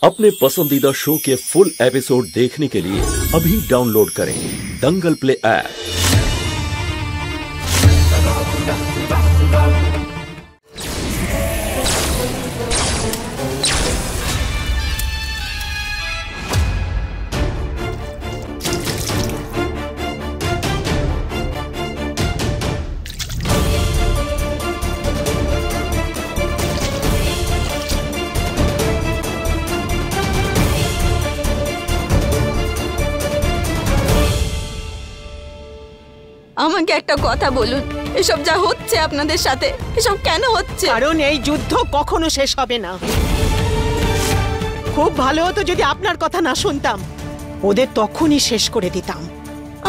अपने पसंदीदा शो के फुल एपिसोड देखने के लिए अभी डाउनलोड करें दंगल प्ले ऐप। আমাকে একটা কথা বলুন, এসব যা হচ্ছে আপনাদের সাথে এসব কেন হচ্ছে? কারণ এই যুদ্ধ কখনো শেষ হবে না। খুব ভালো হতো যদি আপনার কথা না শুনতাম, ওদের তখনই শেষ করে দিতাম।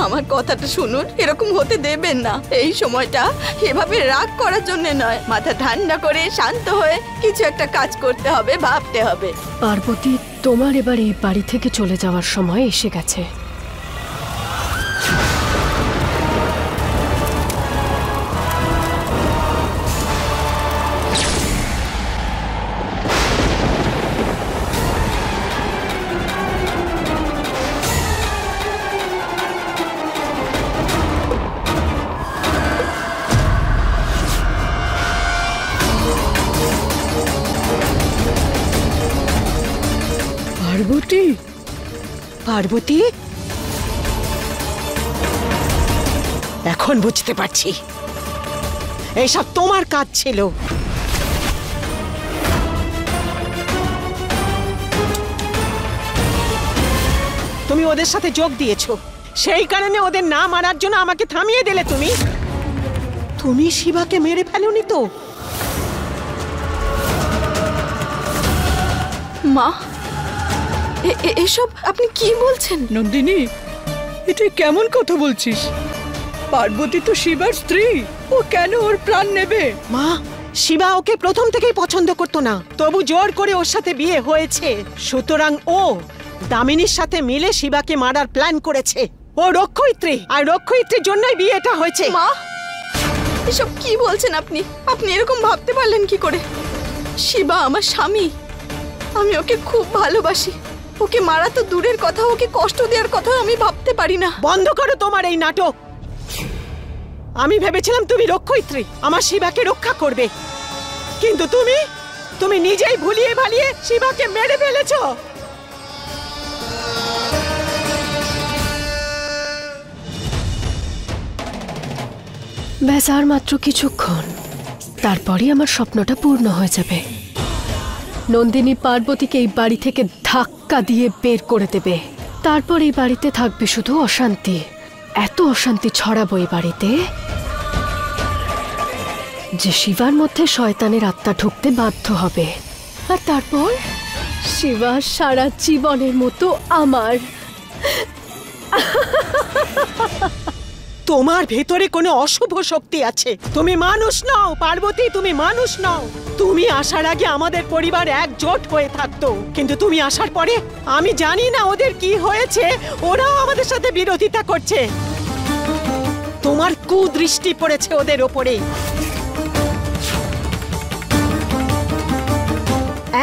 আমার কথাটা শুনুন, এরকম হতে দেবেন না। এই সময়টা এভাবে রাগ করার জন্য নয়, মাথা ঠান্ডা করে শান্ত হয়ে কিছু একটা কাজ করতে হবে, ভাবতে হবে। পার্বতী, তোমার এবার এই বাড়ি থেকে চলে যাওয়ার সময় এসে গেছে। পার্বতী, পার্বতী, এখন বুঝতে পারছি এইসব তোমার কাজ ছিল। তুমি ওদের সাথে যোগ দিয়েছো, সেই কারণে ওদের না মারার জন্য আমাকে থামিয়ে দিলে। তুমি শিবাকে মেরে ফেলোনি তো? মা, এসব আপনি কি বলছেন? নন্দিনী, এটা কেমন কথা বলছিস? পার্বতী তো শিবার স্ত্রী, ও কেন ওর প্রাণ নেবে? মা, শিবা ওকে প্রথম থেকেই পছন্দ করতো না, তবু জোর করে ওর সাথে বিয়ে হয়েছে। সুতরাং ও দামিনীর সাথে মিলে শিবাকে মারার প্ল্যান করেছে। ও রক্ষয়িত্রী, আর রক্ষয়িত্রীর জন্যই বিয়েটা হয়েছে। মা, এসব কি বলছেন আপনি? আপনি এরকম ভাবতে পারলেন কি করে? শিবা আমার স্বামী, আমি ওকে খুব ভালোবাসি। ওকে মারা তো দূরের কথা, ওকে কষ্ট দেওয়ার কথা আমি ভাবতে পারি না। বন্ধ করো তোমার এই নাটক। আমি ভেবেছিলাম তুমি রক্ষয়িত্রী, আমার শিবাকে রক্ষা করবে, কিন্তু তুমি নিজেই ভুলিয়ে ভালিয়ে শিবাকে মেরে ফেলেছো। ব্যাস আর মাত্র কিছুক্ষণ, তারপরই আমার স্বপ্নটা পূর্ণ হয়ে যাবে। নন্দিনী পার্বতীকে এই বাড়ি থেকে ধাক্কা দিয়ে বের করে দেবে। তারপর এই বাড়িতে থাকবে শুধু অশান্তি। এত অশান্তি ছড়াবো এই বাড়িতে যে শিবার মধ্যে শয়তানের আত্মা ঢুকতে বাধ্য হবে। আর তারপর শিবা সারা জীবনের মতো আমার। তোমার ভেতরে কোনো অশুভ শক্তি আছে। তুমি মানুষ নও পার্বতী, তুমি মানুষ নও। তুমি আসার আগে আমাদের পরিবার একজোট হয়ে থাকতো, কিন্তু তুমি আসার পরে আমি জানি না ওদের কি হয়েছে, ওরাও আমাদের সাথে বিরোধিতা করছে। তোমার কুদৃষ্টি পড়েছে ওদের ওপরে।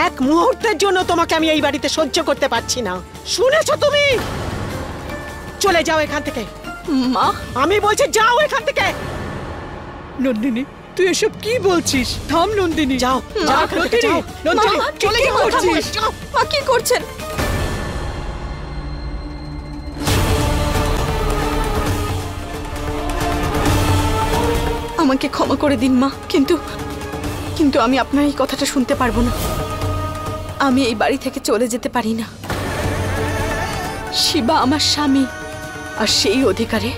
এক মুহূর্তের জন্য তোমাকে আমি এই বাড়িতে সহ্য করতে পারছি না। শুনেছো তুমি? চলে যাও এখান থেকে। মা, আমি বলছি যাও এখান থেকে। নন্দিনী, তুই এসব কি বলছিস? থাম নন্দিনী, যাও, যাও এখান থেকে, যাও। নন্দিনী, চলে কি করছিস? মা কি করছেন? আমাকে ক্ষমা করে দিন মা, কিন্তু আমি আপনার এই কথাটা শুনতে পারবো না। আমি এই বাড়ি থেকে চলে যেতে পারি না। শিবা আমার স্বামী, আর সেই অধিকারে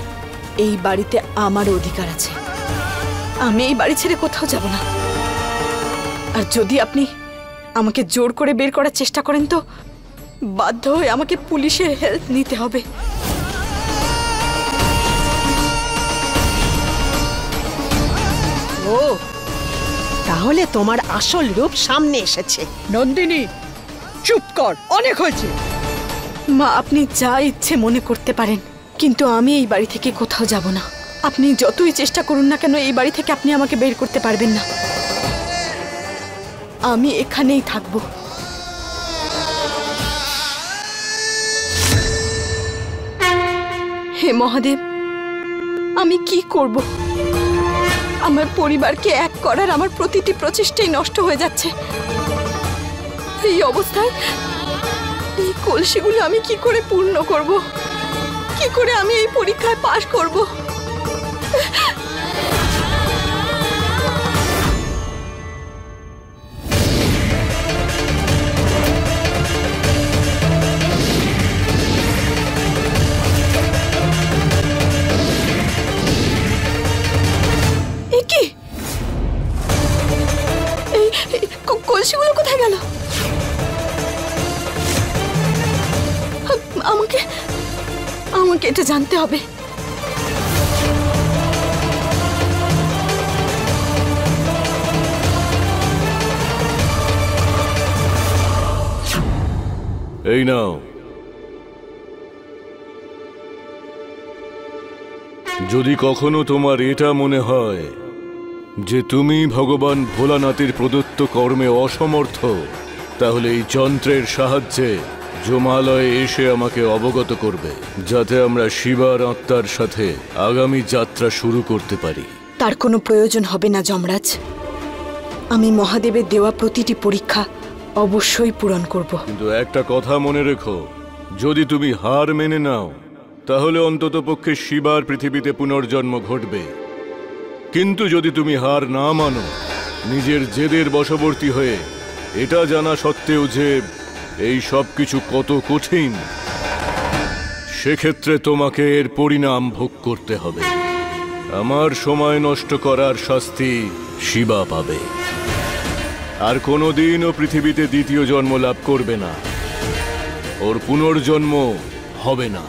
এই বাড়িতে আমারও অধিকার আছে। আমি এই বাড়ি ছেড়ে কোথাও যাব না। আর যদি আপনি আমাকে জোর করে বের করার চেষ্টা করেন তো বাধ্য হয়ে আমাকে পুলিশের হেল্প নিতে হবে। ও, তাহলে তোমার আসল রূপ সামনে এসেছে। নন্দিনী, চুপ কর, অনেক হয়েছে। মা, আপনি যা ইচ্ছে মনে করতে পারেন, কিন্তু আমি এই বাড়ি থেকে কোথাও যাব না। আপনি যতই চেষ্টা করুন না কেন, এই বাড়ি থেকে আপনি আমাকে বের করতে পারবেন না। আমি এখানেই থাকবো। হে মহাদেব, আমি কি করব? আমার পরিবারকে এক করার আমার প্রতিটি প্রচেষ্টাই নষ্ট হয়ে যাচ্ছে। এই অবস্থায় এই কলসিগুলো আমি কি করে পূর্ণ করব? কি করে আমি এই পরীক্ষায় পাশ করব? কলসিগুলো কোথায় গেল? আমাকে আমাকে এটা জানতে হবে। এই নাও, যদি কখনো তোমার এটা মনে হয় যে তুমি ভগবান ভোলানাথের প্রদত্ত কর্মে অসমর্থ, তাহলে এই যন্ত্রের সাহায্যে জমালয়ে এসে আমাকে অবগত করবে, যাতে আমরা শিবার আত্মার সাথে আগামী যাত্রা শুরু করতে পারি। তার কোনো প্রয়োজন হবে না যমরাজ। আমি মহাদেবের দেওয়া প্রতিটি পরীক্ষা অবশ্যই পূরণ করব। কিন্তু একটা কথা মনে রেখো, যদি তুমি হার মেনে নাও তাহলে অন্ততপক্ষে শিবার পৃথিবীতে পুনর্জন্ম ঘটবে। কিন্তু যদি তুমি হার না মানো, নিজের জেদের বশবর্তী হয়ে এটা জানা সত্ত্বেও যে এই সব কিছু কত কঠিন, সেক্ষেত্রে তোমাকে এর পরিণাম ভোগ করতে হবে। আমার সময় নষ্ট করার শাস্তি শিবা পাবে, আর কোনোদিনও পৃথিবীতে দ্বিতীয় জন্ম লাভ করবে না। ওর পুনর্জন্ম হবে না।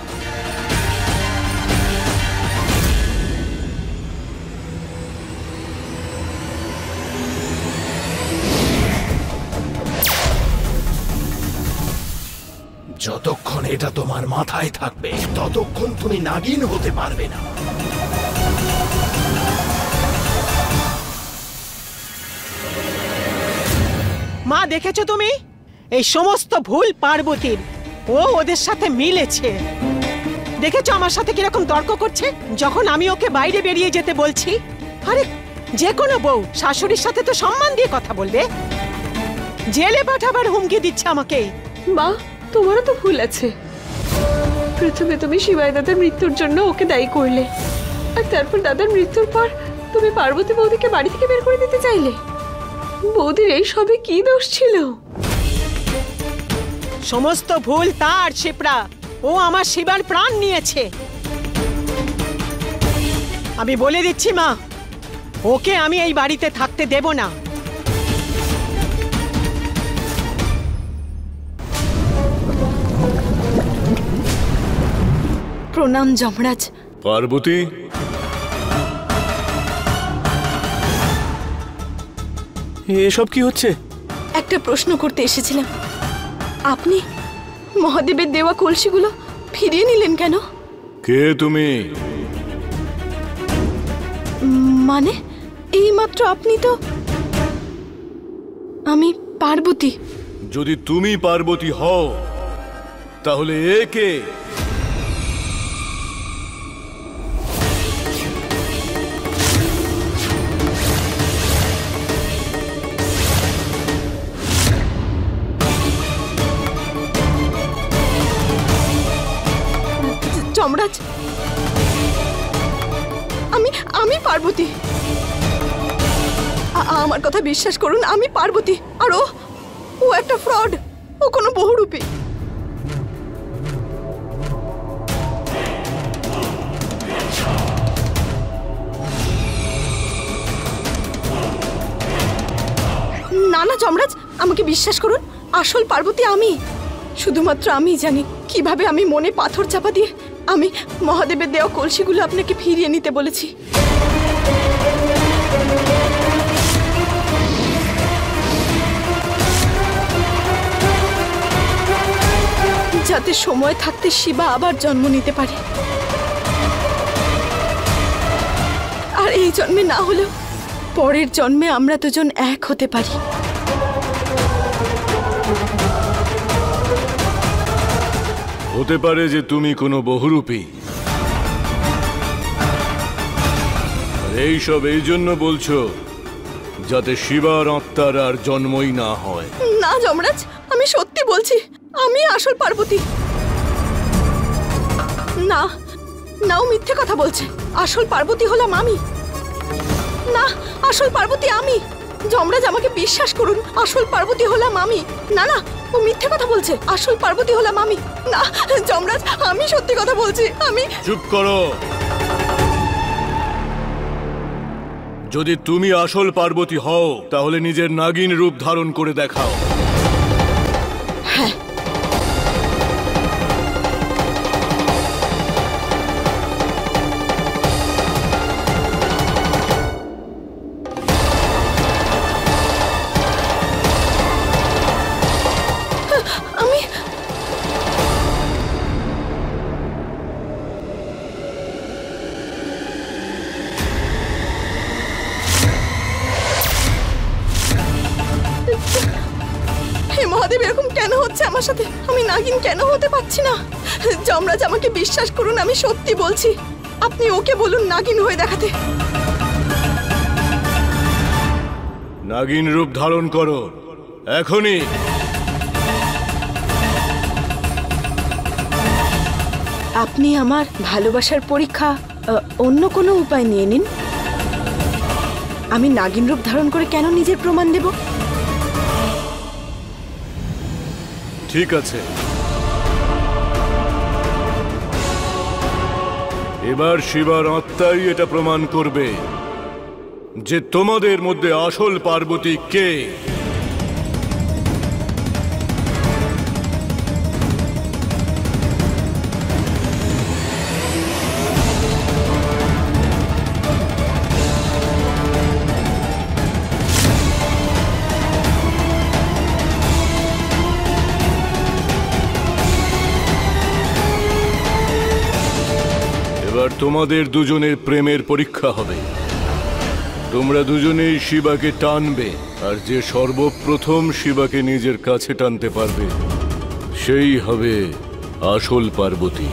যতক্ষণ এটা তোমার মাথায় থাকবে ততক্ষণ তুমি নাগিন হতে পারবে না। মা, দেখেছো তুমি? এই সমস্ত ভুল পার্বতীর। ও ওদের সাথে মিলেছে। দেখেছো আমার সাথে কিরকম তর্ক করছে যখন আমি ওকে বাইরে বেরিয়ে যেতে বলছি? আরে যে কোনো বউ শাশুড়ির সাথে তো সম্মান দিয়ে কথা বলবে। জেলে পাঠাবার হুমকি দিচ্ছে আমাকে। মা, তোমারও তো ভুল আছে। প্রথমে তুমি শিবাই দাদার মৃত্যুর জন্য ওকে দায়ী করলে, আর তারপর দাদার মৃত্যুর পর তুমি পার্বতী বৌদিকে বাড়ি থেকে বের করে দিতে চাইলে। বৌদির এই সবে কি দোষ ছিল? সমস্ত ভুল তার, শিপ্রা। ও আমার শিবার প্রাণ নিয়েছে। আমি বলে দিচ্ছি মা, ওকে আমি এই বাড়িতে থাকতে দেব না। প্রণাম যমরাজ। পার্বতী, এসব কি হচ্ছে? একটা প্রশ্ন করতে এসেছিলাম। আপনি মহাদেবের দেওয়া কলসিগুলো ফিরিয়ে নিলেন কেন? কে তুমি? মানে এইমাত্র আপনি তো। আমি পার্বতী। যদি তুমি পার্বতী হও তাহলে এ কে? যমরাজ, আমি পার্বতী। আমার কথা বিশ্বাস করুন, আমি পার্বতী। আর ও একটা ফ্রড। ও কোনো বহুরূপী। না না যমরাজ, আমাকে বিশ্বাস করুন, আসল পার্বতী আমি। শুধুমাত্র আমি জানি কিভাবে আমি মনে পাথর চাপা দিয়ে আমি মহাদেবের দেওয়া কলসিগুলো আপনাকে ফিরিয়ে নিতে বলেছি। যাতে সময় থাকতে শিবা আবার জন্ম নিতে পারে, আর এই জন্মে না হলেও পরের জন্মে আমরা দুজন এক হতে পারি। হতে পারে যে তুমি কোনো বহুরূপী, এইসব এই জন্য বলছো যাতে শিবার আত্মার আর জন্মই না হয়। না যমরাজ, আমি সত্যি বলছি, আমি আসল পার্বতী। না না, ও মিথ্যে কথা বলছে। আসল পার্বতী হলাম আমি। না, আসল পার্বতী আমি। যমরাজ, আমাকে বিশ্বাস করুন, আসল পার্বতী হলাম আমি। না না, ও মিথ্যে কথা বলছে। আসল পার্বতী হলাম আমি। না যমরাজ, আমি সত্যি কথা বলছি। আমি। চুপ করো। যদি তুমি আসল পার্বতী হও তাহলে নিজের নাগিন রূপ ধারণ করে দেখাও। হ্যাঁ, আমি। হে মহাদেব, এরকম কেন হচ্ছে আমার সাথে? আমি নাগিন কেন হতে পারছি না? যমরাজ, আমাকে বিশ্বাস করুন, আমি সত্যি বলছি। আপনি ওকে বলুন নাগিন হয়ে দেখাতে। নাগিন রূপ ধারণ করো এখনই। আপনি আমার ভালোবাসার পরীক্ষা অন্য কোনো উপায় নিয়ে নিন। আমি নাগিন রূপ ধারণ করে কেন নিজের প্রমাণ দেব? ঠিক আছে, এবার শিবার আত্মাই এটা প্রমাণ করবে যে তোমাদের মধ্যে আসল পার্বতী কে। এবার তোমাদের দুজনের প্রেমের পরীক্ষা হবে। তোমরা দুজনেই শিবাকে টানবে, আর যে সর্বপ্রথম শিবাকে নিজের কাছে টানতে পারবে সেই হবে আসল পার্বতী।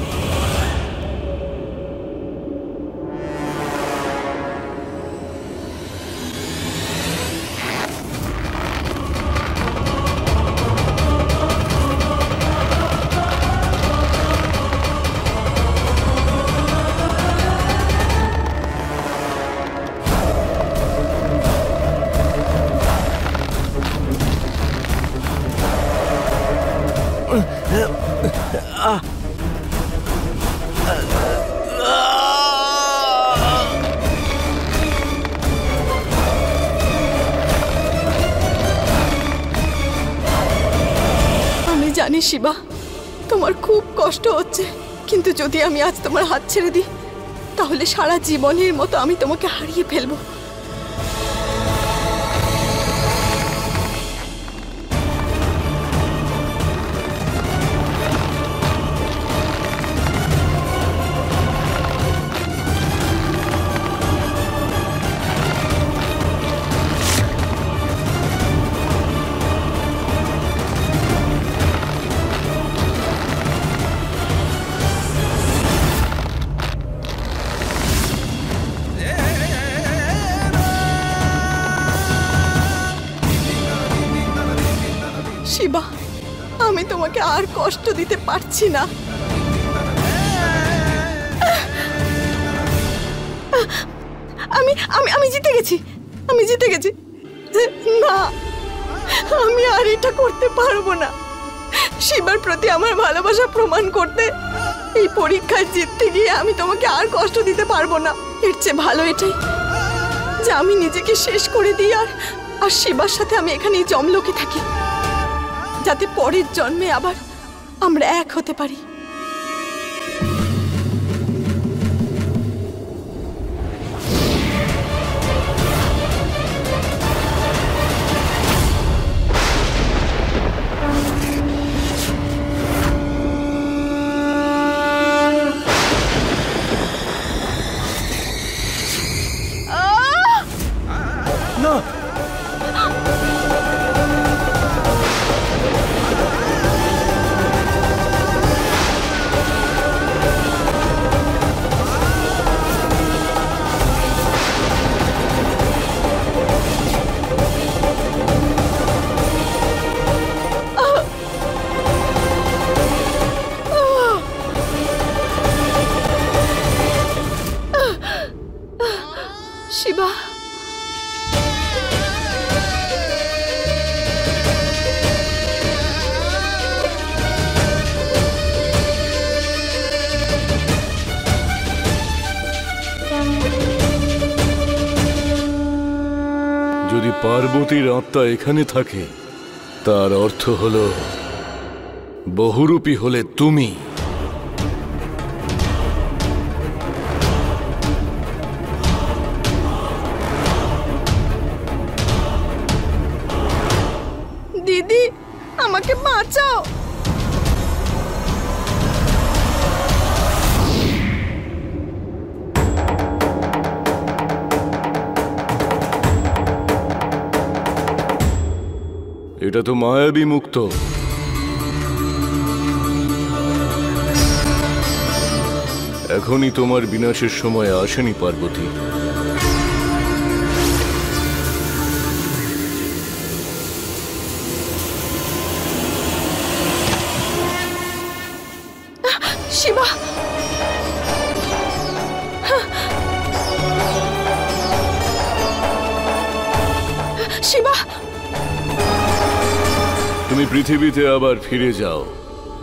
আমি জানি শিবা, তোমার খুব কষ্ট হচ্ছে, কিন্তু যদি আমি আজ তোমার হাত ছেড়ে দিই তাহলে সারা জীবনের মতো আমি তোমাকে হারিয়ে ফেলবো। শিবা, আমি তোমাকে আর কষ্ট দিতে পারছি না। আমি আমি আমি জিতে গেছি, আমি জিতে গেছি। না, আমি আর এটা করতে পারবো না। শিবার প্রতি আমার ভালোবাসা প্রমাণ করতে এই পরীক্ষায় জিততে গিয়ে আমি তোমাকে আর কষ্ট দিতে পারবো না। এর চেয়ে ভালো এটাই যে আমি নিজেকে শেষ করে দিই, আর শিবার সাথে আমি এখানেই জমলোকে থাকি, যাতে পরের জন্মে আবার আমরা এক হতে পারি। পার্বতীর আত্মা এখানে থাকে, তার অর্থ হলো বহুরূপী হলে তুমি। দিদি, আমাকে বাঁচাও। এটা তো মায়াবী মুক্ত। এখনই তোমার বিনাশের সময় আসেনি পার্বতী। শিবা, শিবা, তুমি পৃথিবীতে আবার ফিরে যাও,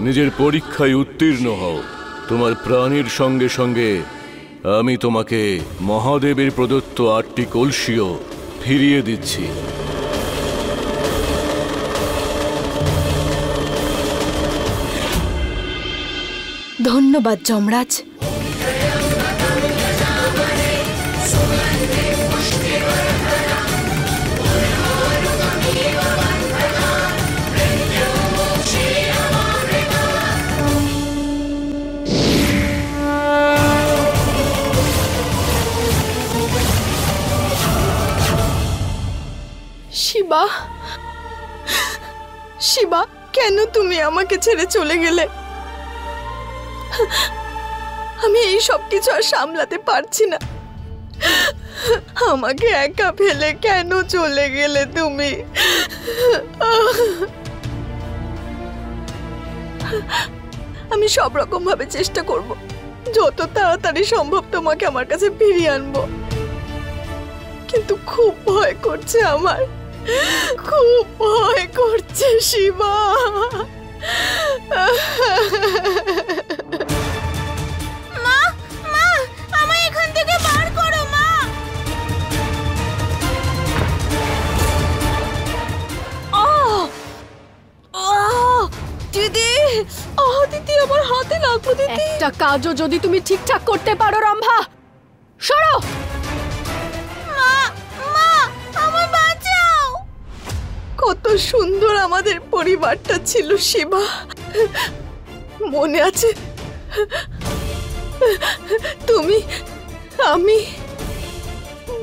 নিজের পরীক্ষায় উত্তীর্ণ হও। তোমার প্রাণের সঙ্গে সঙ্গে আমি তোমাকে মহাদেবের প্রদত্ত 8টি কলসিও ফিরিয়ে দিচ্ছি। ধন্যবাদ যমরাজ। শিবা, শিবা, কেন তুমি আমাকে ছেড়ে চলে গেলে? আমি এই সব কিছু আর সামলাতে পারছি না। আমাকে একা ফেলে কেন চলে গেলে তুমি? আমি সব রকম ভাবে চেষ্টা করব, যত তাড়াতাড়ি সম্ভব তোমাকে আমার কাছে ফিরিয়ে আনবো, কিন্তু খুব ভয় করছে আমার, খুব ভয় করছে শিবা। মা, মা, আমায় এখান থেকে বার করো মা। দিদি, দিদি, আমার হাতে লাগলো দিদি। একটা কাজও যদি তুমি ঠিকঠাক করতে পারো রম্ভা, সরো। মা, মা, আমায় বাঁচাও। কত সুন্দর আমাদের পরিবারটা ছিল শিবা, মনে আছে? তুমি, আমি,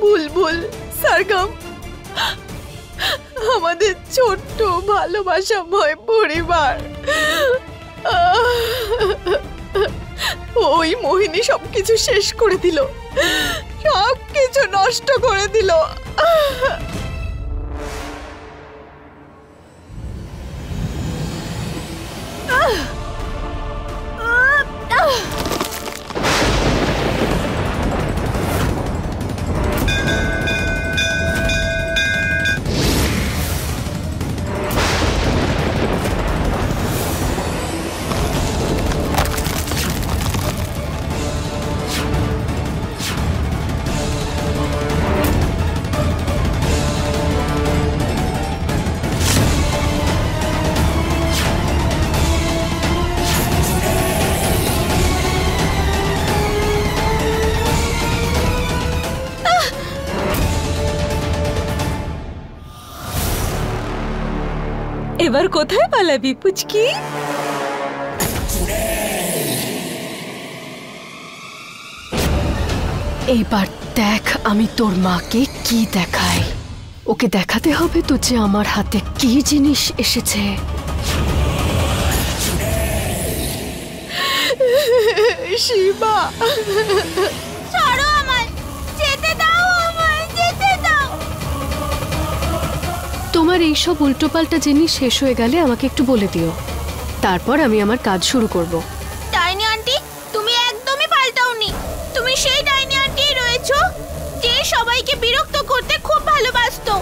বুলবুল, সরগম, আমাদের ছোট্ট ভালোবাসাময় পরিবার। ওই মোহিনী সবকিছু শেষ করে দিল, সবকিছু নষ্ট করে দিল। এবার কোথায় পালাবি পুচকি? এইবার দেখ আমি তোর মাকে কি দেখাই। ওকে দেখাতে হবে তো যে আমার হাতে কি জিনিস এসেছে। শিবা, ছাড়ো আমায়, যেতে দাও, আমায় যেতে দাও। তোমার এইসব উল্টোপাল্টা জিনিস শেষ হয়ে গেলে আমাকে একটু বলে দিও, তারপর আমি আমার কাজ শুরু করব। ডাইনি আন্টি, তুমি একদমই পাল্টাওনি। তুমি সেই ডাইনি আন্টি রয়েছো যে সবাইকে বিরক্ত করতে খুব ভালোবাসতো।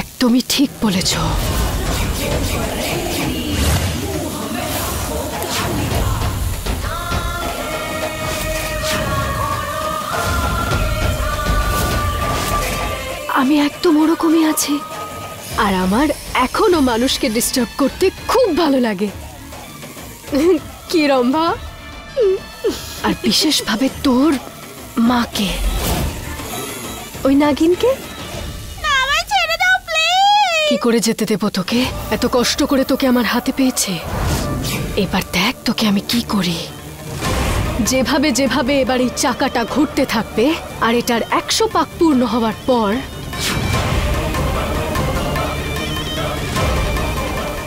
একদমই ঠিক বলেছো। আমি একদম ওরকমই আছি। আর আমার এখনো মানুষকে ডিস্টার্ব করতে খুব ভালো লাগে। কি রম্ভা? আর বিশেষভাবে তোর মাকে, ওই নাগিনকে। কি করে যেতে দেবো তোকে? এত কষ্ট করে তোকে আমার হাতে পেয়েছে। এবার দেখ তোকে আমি কি করি। যেভাবে যেভাবে এবার এই চাকাটা ঘুরতে থাকবে আর এটার 100 পাক পূর্ণ হওয়ার পর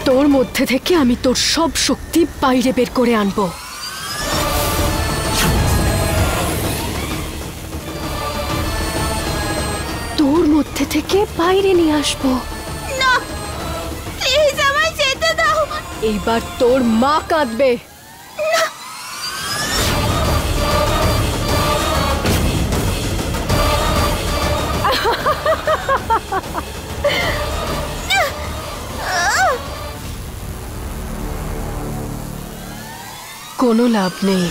তোর মধ্যে থেকে আমি তোর সব শক্তি বাইরে বের করে আনবো। তোর মধ্যে থেকে বাইরে নিয়ে আসবো। না, প্লিজ আমায় যেতে দাও। এইবার তোর মা কাঁদবে। কোনো লাভ নেই,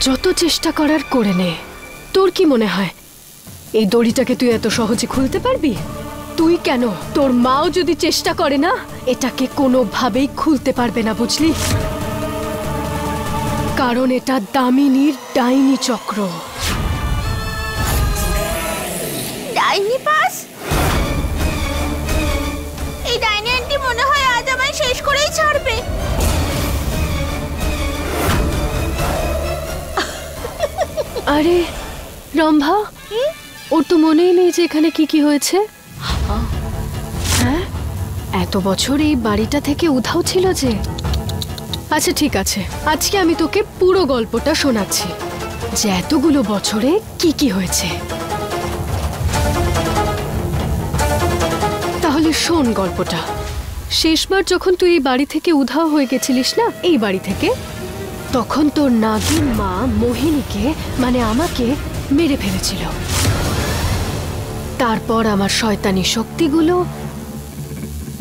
যত চেষ্টা করার করে নে। তোর কি মনে হয় এই দড়িটাকে তুই এত সহজে খুলতে পারবি? তুই কেন, তোর মাও যদি চেষ্টা করে না, এটাকে কোনোভাবেই খুলতে পারবে না, বুঝলি? কারণ এটা দামিনীর ডাইনি চক্র। ডাইনি পাস? এই ডাইনি আন্টি মনে হয় আজ আমায় শেষ করেই ছাড়বে। আরে রম্ভা, ওর তো মনেই নেই যে এখানে কি কি হয়েছে। হ্যাঁ, এত বছর এই বাড়িটা থেকে উধাও ছিল যে। আচ্ছা ঠিক আছে, আজকে আমি তোকে পুরো গল্পটা শোনাচ্ছি যে এতগুলো বছরে কি কি হয়েছে। তাহলে শোন গল্পটা। শেষবার যখন তুই এই বাড়ি থেকে উধাও হয়ে গেছিলিস না, এই বাড়ি থেকে, তখন তোর নাগিন মা মোহিনীকে, মানে আমাকে মেরে ফেলেছিল। তারপর আমার শয়তানি শক্তিগুলো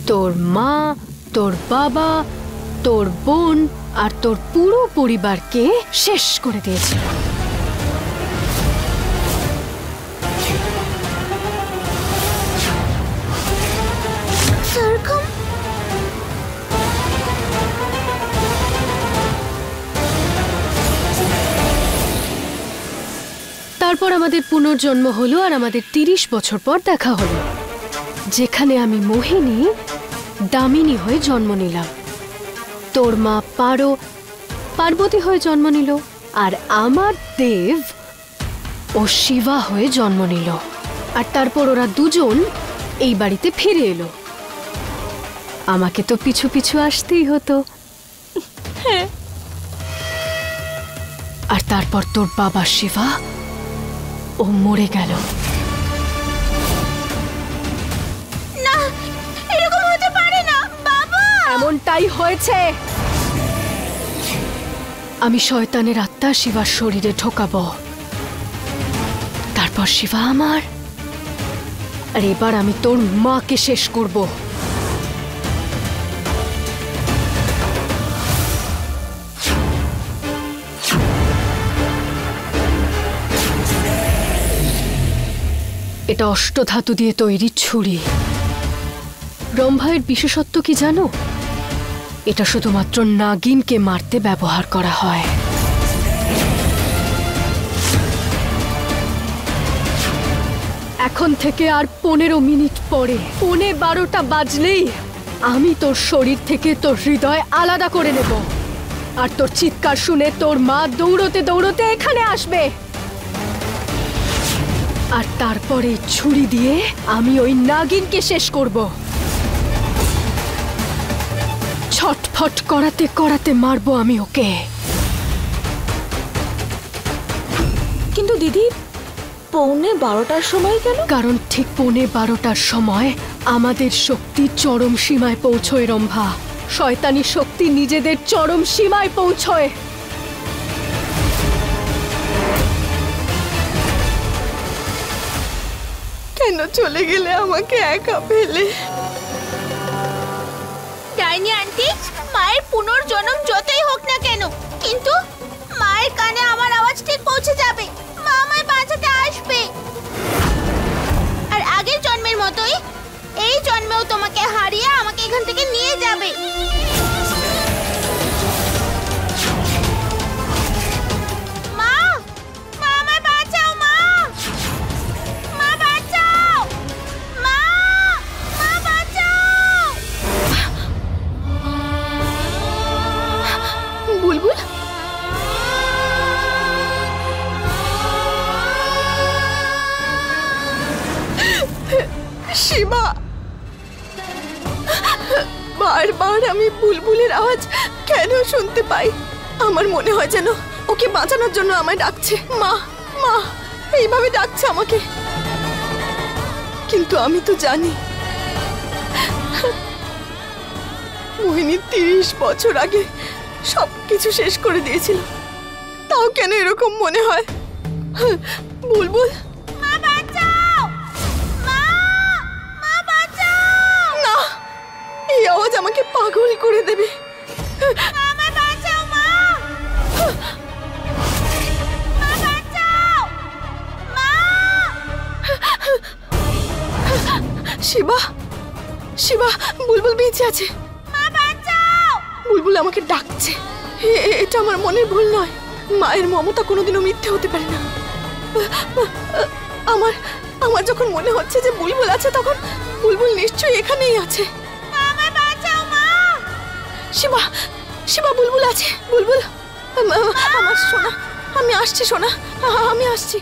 তোর মা, তোর বাবা, তোর বোন আর তোর পুরো পরিবারকে শেষ করে দিয়েছিল। তারপর আমাদের পুনর্জন্ম হলো আর আমাদের 30 বছর পর দেখা হলো, যেখানে আমি মোহিনী দামিনী হয়ে জন্ম নিলাম। তোর মা পার্বতী হয়ে জন্ম নিল আর আমার দেব ও শিবা হয়ে জন্ম নিল। আর তারপর ওরা দুজন এই বাড়িতে ফিরে এলো। আমাকে তো পিছু পিছু আসতেই হতো। আর তারপর তোর বাবা শিবা, ও মরে গেল। না, এরকম হতে পারে না বাবা। এমনটাই হয়েছে। আমি শয়তানের আত্মা শিবার শরীরে ঢোকাবো, তারপর শিবা আমার। আর এবার আমি তোর মাকে শেষ করব। এটা অষ্টধাতু দিয়ে তৈরি ছুরি। রম্ভায়ের বিশেষত্ব কি জানো? এটা শুধুমাত্র নাগিনকে মারতে ব্যবহার করা হয়। এখন থেকে আর 15 মিনিট পরে 12:15 বাজলেই আমি তোর শরীর থেকে তোর হৃদয় আলাদা করে নেব। আর তোর চিৎকার শুনে তোর মা দৌড়তে দৌড়তে এখানে আসবে। আর তারপরে ছুরি দিয়ে আমি ওই নাগিনকে শেষ করব। ছটফট করাতে করাতে মারবো আমি ওকে। কিন্তু দিদি, 12:15 সময় কেন? কারণ ঠিক 12:15 সময় আমাদের শক্তি চরম সীমায় পৌঁছয় রম্ভা। শয়তানি শক্তি নিজেদের চরম সীমায় পৌঁছয়। কেন চলে গেলে আমাকে একা ফেলে? ডাইনি আন্টি, মায়ের পুনর্জন্ম যতই হোক না কেন, কিন্তু মায়ের কানে আমার আওয়াজ ঠিক পৌঁছে যাবে। মা আমায় বাঁচাতে আসবে। আর আগের জন্মের বারবার আমি বুলবুলের আওয়াজ কেন শুনতে পাই? আমার মনে হয় যেন ওকে বাঁচানোর জন্য আমায় ডাকছে, মা মা এইভাবে ডাকছে আমাকে। কিন্তু আমি তো জানি মোহিনী 30 বছর আগে সবকিছু শেষ করে দিয়েছিল। তাও কেন এরকম মনে হয়? বুলবুল, মা বাঁচাও, মা মা বাঁচাও, না, এই আওয়াজ আমাকে পাগল করে দেবে। আমায় বাঁচাও, মা মা বাঁচাও, মা। শিবা, শিবা, বুলবুল বেঁচে আছে। মা বাঁচাও। বুলবুল আমাকে ডাকছে। এটা আমার মনের ভুল নয়। মায়ের মমতা কোনোদিনও মিথ্যে হতে পারে না। আমার আমার যখন মনে হচ্ছে যে বুলবুল আছে, তখন বুলবুল নিশ্চয়ই এখানেই আছে। আমায় বাঁচাও, মা। শিবা, শিবা, বুলবুল আছে। বুলবুল, আমার সোনা, আমি আসছি সোনা, আমি আসছি।